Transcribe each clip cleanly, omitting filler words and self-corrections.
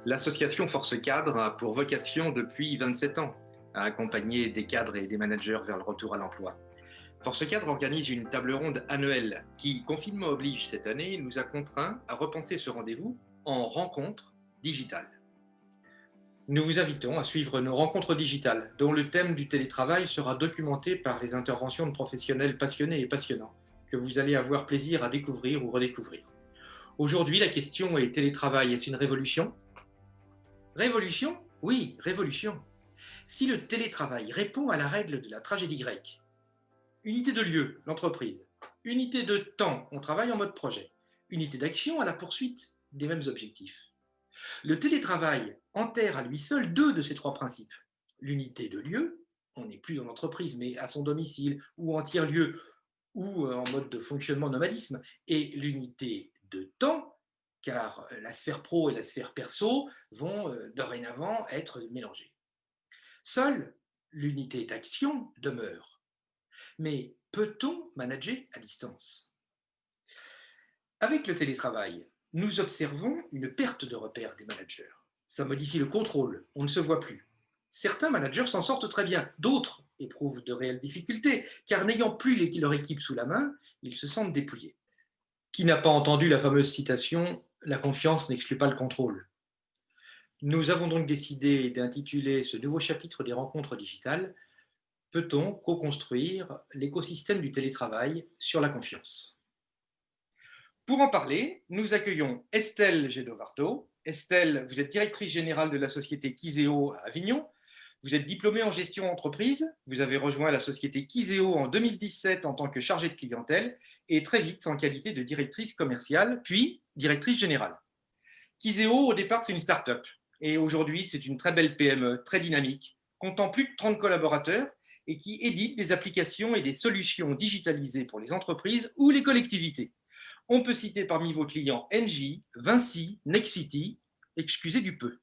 L'association Force Cadre a pour vocation depuis 27 ans à accompagner des cadres et des managers vers le retour à l'emploi. Force Cadre organise une table ronde annuelle qui, confinement oblige cette année, nous a contraints à repenser ce rendez-vous en rencontre digitale. Nous vous invitons à suivre nos rencontres digitales, dont le thème du télétravail sera documenté par les interventions de professionnels passionnés et passionnants, que vous allez avoir plaisir à découvrir ou redécouvrir. Aujourd'hui, la question est: télétravail, est-ce une révolution ? Révolution ? Oui, révolution. Si le télétravail répond à la règle de la tragédie grecque, unité de lieu, l'entreprise, unité de temps, on travaille en mode projet, unité d'action à la poursuite des mêmes objectifs. Le télétravail enterre à lui seul deux de ces trois principes. L'unité de lieu, on n'est plus dans l'entreprise mais à son domicile ou en tiers-lieu ou en mode de fonctionnement nomadisme, et l'unité de temps, car la sphère pro et la sphère perso vont dorénavant être mélangées. Seule l'unité d'action demeure. Mais peut-on manager à distance ? Avec le télétravail, nous observons une perte de repères des managers. Ça modifie le contrôle, on ne se voit plus. Certains managers s'en sortent très bien, d'autres éprouvent de réelles difficultés, car n'ayant plus leur équipe sous la main, ils se sentent dépouillés. Qui n'a pas entendu la fameuse citation « La confiance n'exclut pas le contrôle ». Nous avons donc décidé d'intituler ce nouveau chapitre des rencontres digitales « Peut-on co-construire l'écosystème du télétravail sur la confiance ?» Pour en parler, nous accueillons Estelle Gedovardo. Estelle, vous êtes directrice générale de la société Kiseo à Avignon. Vous êtes diplômée en gestion d'entreprise. Vous avez rejoint la société Kiseo en 2017 en tant que chargée de clientèle et très vite en qualité de directrice commerciale, puis directrice générale. Kiseo, au départ, c'est une start-up. Et aujourd'hui, c'est une très belle PME, très dynamique, comptant plus de 30 collaborateurs et qui édite des applications et des solutions digitalisées pour les entreprises ou les collectivités. On peut citer parmi vos clients Engie, Vinci, Nexity, excusez du peu.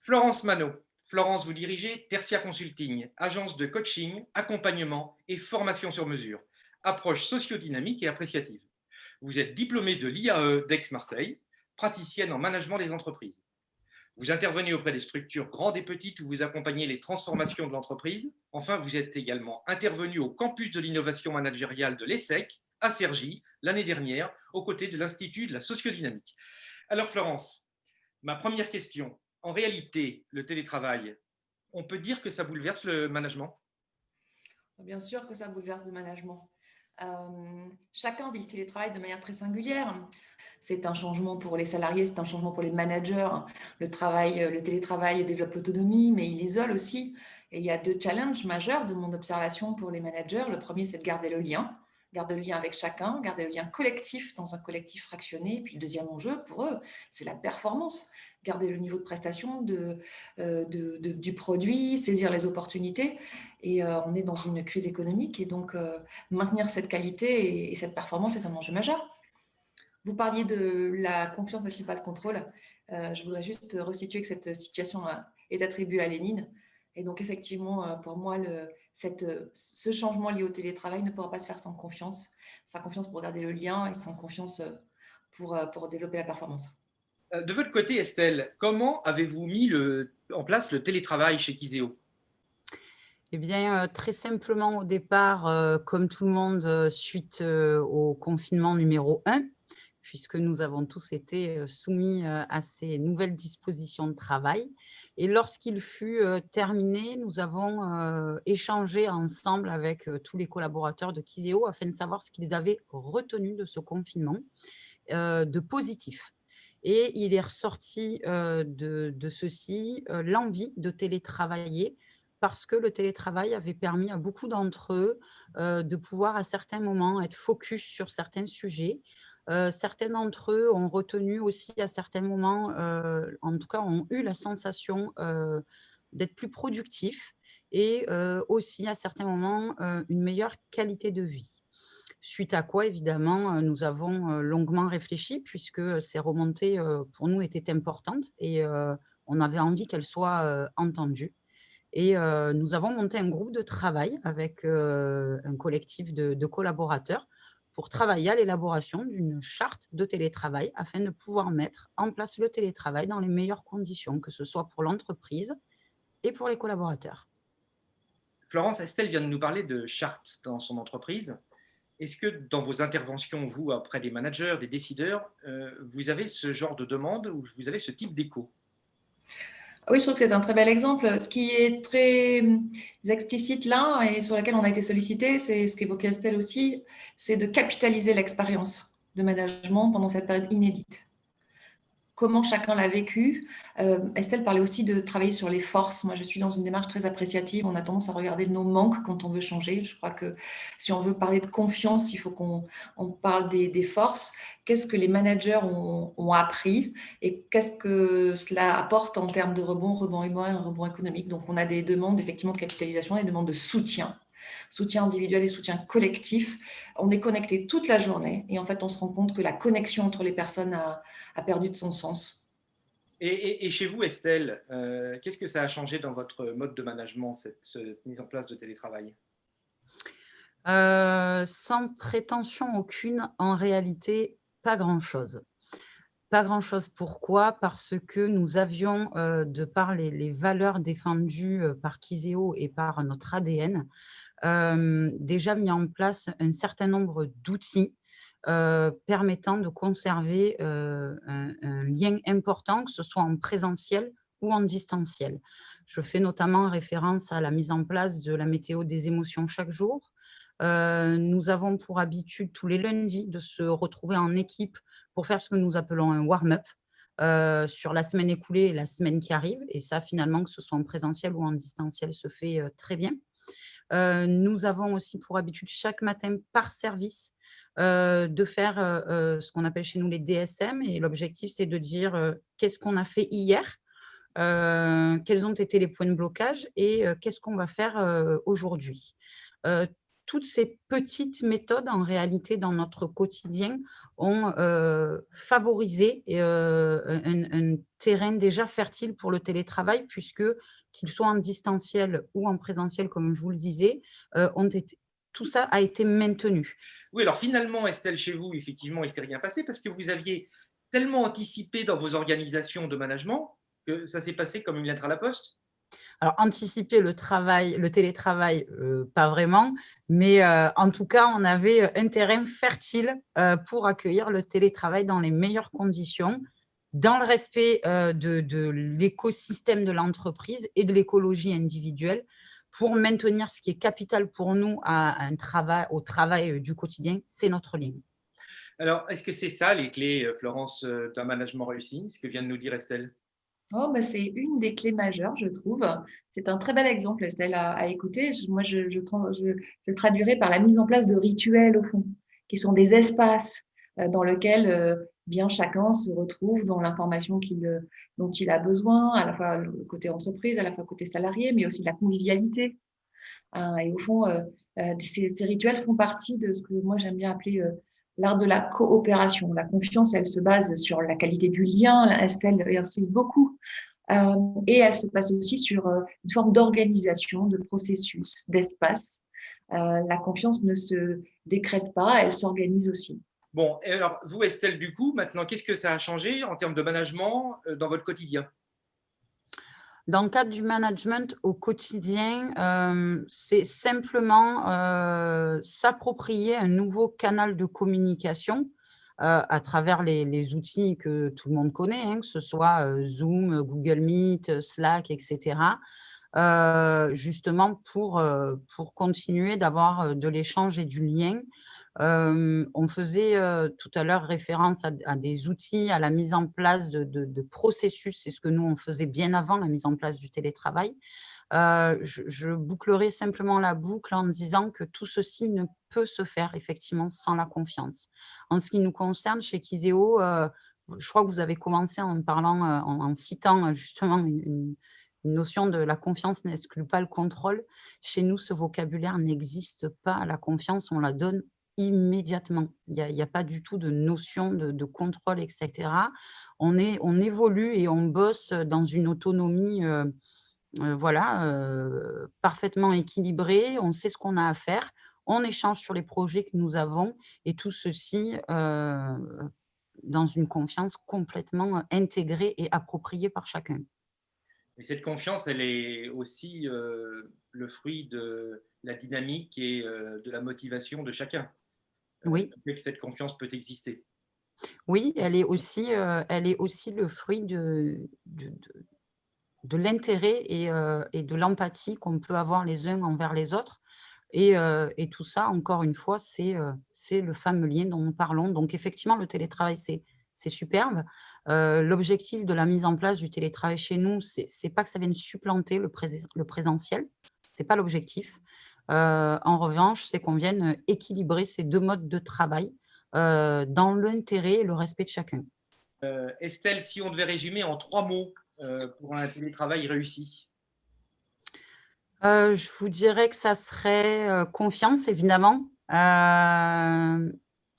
Florence Manot. Florence, vous dirigez Tertia Consulting, agence de coaching, accompagnement et formation sur mesure, approche sociodynamique et appréciative. Vous êtes diplômée de l'IAE d'Aix-Marseille, praticienne en management des entreprises. Vous intervenez auprès des structures grandes et petites où vous accompagnez les transformations de l'entreprise. Enfin, vous êtes également intervenu au campus de l'innovation managériale de l'ESSEC, à Cergy, l'année dernière, aux côtés de l'Institut de la sociodynamique. Alors Florence, ma première question. En réalité, le télétravail, on peut dire que ça bouleverse le management ? Bien sûr que ça bouleverse le management. Chacun vit le télétravail de manière très singulière. C'est un changement pour les salariés, c'est un changement pour les managers. Le télétravail développe l'autonomie, mais il isole aussi. Et il y a deux challenges majeurs de mon observation pour les managers. Le premier, c'est de garder le lien avec chacun, garder le lien collectif dans un collectif fractionné. Et puis le deuxième enjeu pour eux, c'est la performance, garder le niveau de prestation du produit, saisir les opportunités. Et on est dans une crise économique et donc maintenir cette qualité et cette performance est un enjeu majeur. Vous parliez de la confiance n'exclut pas le contrôle. Je voudrais juste resituer que cette situation est attribuée à Lénine. Et donc, effectivement, pour moi, ce changement lié au télétravail ne pourra pas se faire sans confiance. Sans confiance pour garder le lien et sans confiance pour développer la performance. De votre côté, Estelle, comment avez-vous mis en place le télétravail chez Kiseo ? Eh bien, très simplement, au départ, comme tout le monde, suite au confinement numéro 1, puisque nous avons tous été soumis à ces nouvelles dispositions de travail. Et lorsqu'il fut terminé, nous avons échangé ensemble avec tous les collaborateurs de Kiseo afin de savoir ce qu'ils avaient retenu de ce confinement de positif. Et il est ressorti de ceci l'envie de télétravailler, parce que le télétravail avait permis à beaucoup d'entre eux de pouvoir à certains moments être focus sur certains sujets. Certains d'entre eux ont retenu aussi à certains moments, en tout cas ont eu la sensation d'être plus productifs et aussi à certains moments une meilleure qualité de vie. Suite à quoi, évidemment, nous avons longuement réfléchi puisque ces remontées pour nous étaient importantes et on avait envie qu'elle soit entendue. Et nous avons monté un groupe de travail avec un collectif de collaborateurs pour travailler à l'élaboration d'une charte de télétravail afin de pouvoir mettre en place le télétravail dans les meilleures conditions, que ce soit pour l'entreprise et pour les collaborateurs. Florence, Estelle vient de nous parler de charte dans son entreprise. Est-ce que dans vos interventions, vous, auprès des managers, des décideurs, vous avez ce genre de demande ou vous avez ce type d'écho? Oui, je trouve que c'est un très bel exemple. Ce qui est très explicite là et sur laquelle on a été sollicité, c'est ce qu'évoquait Estelle aussi, c'est de capitaliser l'expérience de management pendant cette période inédite. Comment chacun l'a vécu. Estelle parlait aussi de travailler sur les forces. Moi, je suis dans une démarche très appréciative. On a tendance à regarder nos manques quand on veut changer. Je crois que si on veut parler de confiance, il faut qu'on parle des forces. Qu'est-ce que les managers ont appris et qu'est-ce que cela apporte en termes de rebond humain, rebond économique. Donc, on a des demandes effectivement de capitalisation, des demandes de soutien individuel et soutien collectif. On est connecté toute la journée et en fait, on se rend compte que la connexion entre les personnes a perdu de son sens. Et chez vous, Estelle, qu'est-ce que ça a changé dans votre mode de management, cette mise en place de télétravail? Sans prétention aucune, en réalité, pas grand-chose. Pas grand-chose. Pourquoi? Parce que nous avions, de par les valeurs défendues, par Chiseo et par notre ADN, déjà mis en place un certain nombre d'outils, permettant de conserver, un lien important, que ce soit en présentiel ou en distanciel. Je fais notamment référence à la mise en place de la météo des émotions chaque jour. Nous avons pour habitude tous les lundis de se retrouver en équipe pour faire ce que nous appelons un warm-up, sur la semaine écoulée et la semaine qui arrive, et ça finalement, que ce soit en présentiel ou en distanciel, se fait, très bien. Nous avons aussi pour habitude chaque matin par service, de faire, ce qu'on appelle chez nous les DSM, et l'objectif c'est de dire, qu'est-ce qu'on a fait hier? Quels ont été les points de blocage et qu'est-ce qu'on va faire, aujourd'hui? Heu, Toutes ces petites méthodes en réalité dans notre quotidien ont, favorisé un terrain déjà fertile pour le télétravail, puisque qu'il soit en distanciel ou en présentiel comme je vous le disais, ont été tout ça a été maintenu. Oui, alors finalement, Estelle, chez vous, effectivement, il ne s'est rien passé parce que vous aviez tellement anticipé dans vos organisations de management que ça s'est passé comme une lettre à la poste. Alors anticiper le télétravail, pas vraiment, mais en tout cas, on avait, un terrain fertile, pour accueillir le télétravail dans les meilleures conditions, dans le respect, de l'écosystème de l'entreprise et de l'écologie individuelle, pour maintenir ce qui est capital pour nous à un travail au travail, du quotidien, c'est notre ligne. Alors, est-ce que c'est ça les clés, Florence, d'un management réussi, ce que vient de nous dire Estelle? Oh, bah, c'est une des clés majeures, je trouve. C'est un très bel exemple, Estelle, à écouter. Moi, je le traduirais par la mise en place de rituels, au fond, qui sont des espaces dans lesquels bien chacun se retrouve dans l'information dont il a besoin, à la fois le côté entreprise, à la fois côté salarié, mais aussi de la convivialité. Hein. Et au fond, ces rituels font partie de ce que moi j'aime bien appeler l'art de la coopération. La confiance, elle se base sur la qualité du lien. Estelle y insiste beaucoup. Et elle se passe aussi sur une forme d'organisation, de processus, d'espace. La confiance ne se décrète pas, elle s'organise aussi. Bon, et alors vous, Estelle, du coup, maintenant, qu'est-ce que ça a changé en termes de management, dans votre quotidien? Dans le cadre du management au quotidien, c'est simplement, s'approprier un nouveau canal de communication, à travers les outils que tout le monde connaît, hein, que ce soit, Zoom, Google Meet, Slack et cetera. Justement pour continuer d'avoir, de l'échange et du lien. On faisait, tout à l'heure référence à des outils, à la mise en place de processus. C'est ce que nous, on faisait bien avant la mise en place du télétravail. Je bouclerai simplement la boucle en disant que tout ceci ne peut se faire effectivement sans la confiance. En ce qui nous concerne chez Chiseo, je crois que vous avez commencé en parlant, en citant, justement une notion de la confiance n'exclut pas le contrôle. Chez nous, ce vocabulaire n'existe pas. La confiance, on la donne immédiatement. Il y a pas du tout de notion de contrôle et cetera. On évolue et on bosse dans une autonomie, voilà, parfaitement équilibrée. On sait ce qu'on a à faire. On échange sur les projets que nous avons et tout ceci, dans une confiance complètement intégrée et appropriée par chacun. Et cette confiance, elle est aussi le fruit de la dynamique et de la motivation de chacun. Oui. Que cette confiance peut exister. Oui, elle est aussi le fruit de l'intérêt et de l'empathie qu'on peut avoir les uns envers les autres et tout ça, encore une fois, c'est le fameux lien dont nous parlons. Donc effectivement, le télétravail, c'est superbe. L'objectif de la mise en place du télétravail chez nous, c'est pas que ça vienne supplanter le présentiel, c'est pas l'objectif. En revanche, c'est qu'on vienne équilibrer ces 2 modes de travail, dans l'intérêt et le respect de chacun. Estelle, si on devait résumer en 3 mots pour un télétravail réussi. Je vous dirais que ça serait, confiance évidemment.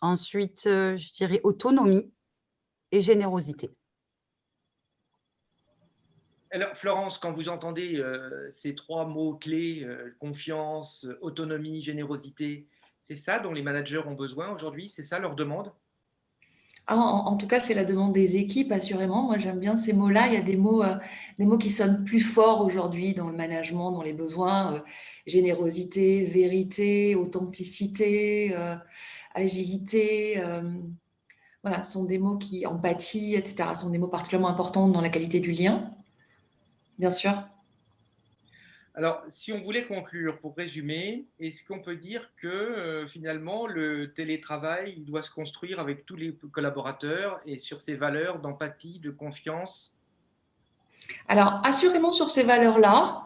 Ensuite, je dirais autonomie et générosité. Alors, Florence, quand vous entendez ces 3 mots-clés, confiance, autonomie, générosité, c'est ça dont les managers ont besoin aujourd'hui? C'est ça leur demande? En tout cas, c'est la demande des équipes, assurément. Moi, j'aime bien ces mots-là. Il y a des mots qui sonnent plus forts aujourd'hui dans le management, dans les besoins. Générosité, vérité, authenticité, agilité. Voilà, sont des mots qui, empathie, etc., sont des mots particulièrement importants dans la qualité du lien, bien sûr. Alors, si on voulait conclure, pour résumer, est-ce qu'on peut dire que finalement le télétravail il doit se construire avec tous les collaborateurs et sur ces valeurs d'empathie, de confiance? Alors, assurément sur ces valeurs-là,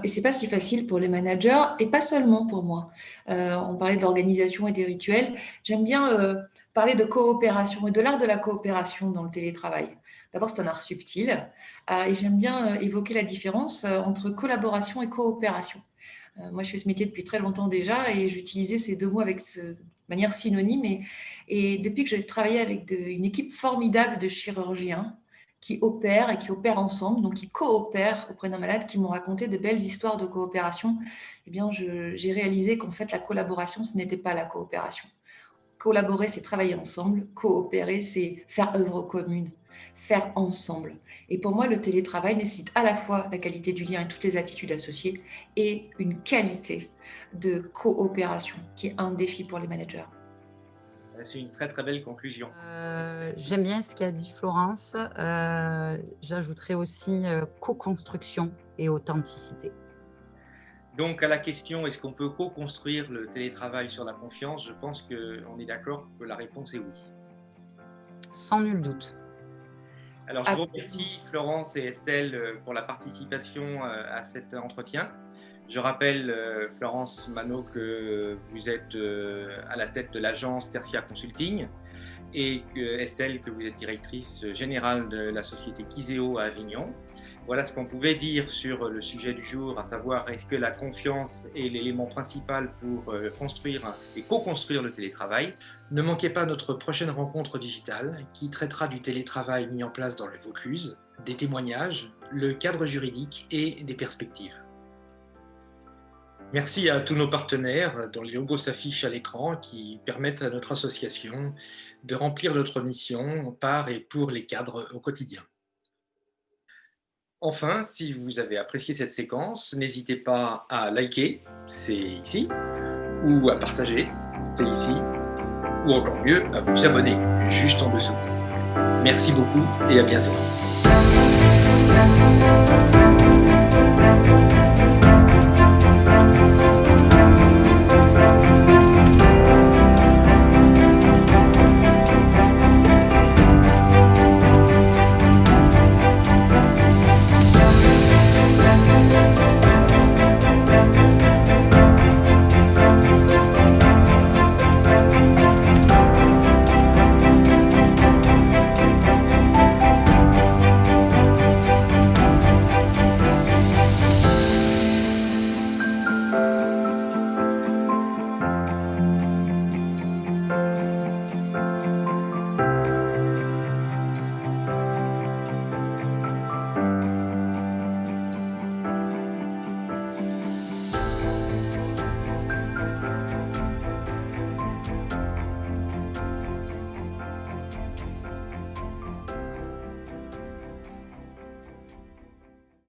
et c'est pas si facile pour les managers et pas seulement pour moi. On parlait de l'organisation et des rituels. J'aime bien parler de coopération et de l'art de la coopération dans le télétravail. D'abord, c'est un art subtil et j'aime bien évoquer la différence entre collaboration et coopération. Moi, je fais ce métier depuis très longtemps déjà et j'utilisais ces 2 mots de manière synonyme. Et depuis que j'ai travaillé avec une équipe formidable de chirurgiens qui opèrent et qui opèrent ensemble, donc qui coopèrent auprès d'un malade, qui m'ont raconté de belles histoires de coopération, eh bien, j'ai réalisé qu'en fait, la collaboration, ce n'était pas la coopération. Collaborer, c'est travailler ensemble. Coopérer, c'est faire œuvre commune, faire ensemble. Et pour moi, le télétravail nécessite à la fois la qualité du lien et toutes les attitudes associées et une qualité de coopération qui est un défi pour les managers. C'est une très très belle conclusion. J'aime bien ce qu'a dit Florence. J'ajouterais aussi, co-construction et authenticité. Donc, à la question, est-ce qu'on peut co-construire le télétravail sur la confiance? Je pense qu'on est d'accord que la réponse est oui. Sans nul doute. Alors, je vous remercie Florence et Estelle pour la participation à cet entretien. Je rappelle, Florence Manot, que vous êtes à la tête de l'agence Tertia Consulting et que Estelle, que vous êtes directrice générale de la société Kiseo à Avignon. Voilà ce qu'on pouvait dire sur le sujet du jour, à savoir est-ce que la confiance est l'élément principal pour construire et co-construire le télétravail. Ne manquez pas notre prochaine rencontre digitale qui traitera du télétravail mis en place dans le Vaucluse, des témoignages, le cadre juridique et des perspectives. Merci à tous nos partenaires dont les logos s'affichent à l'écran qui permettent à notre association de remplir notre mission par et pour les cadres au quotidien. Enfin, si vous avez apprécié cette séquence, n'hésitez pas à liker, c'est ici, ou à partager, c'est ici, ou encore mieux, à vous abonner, juste en dessous. Merci beaucoup et à bientôt.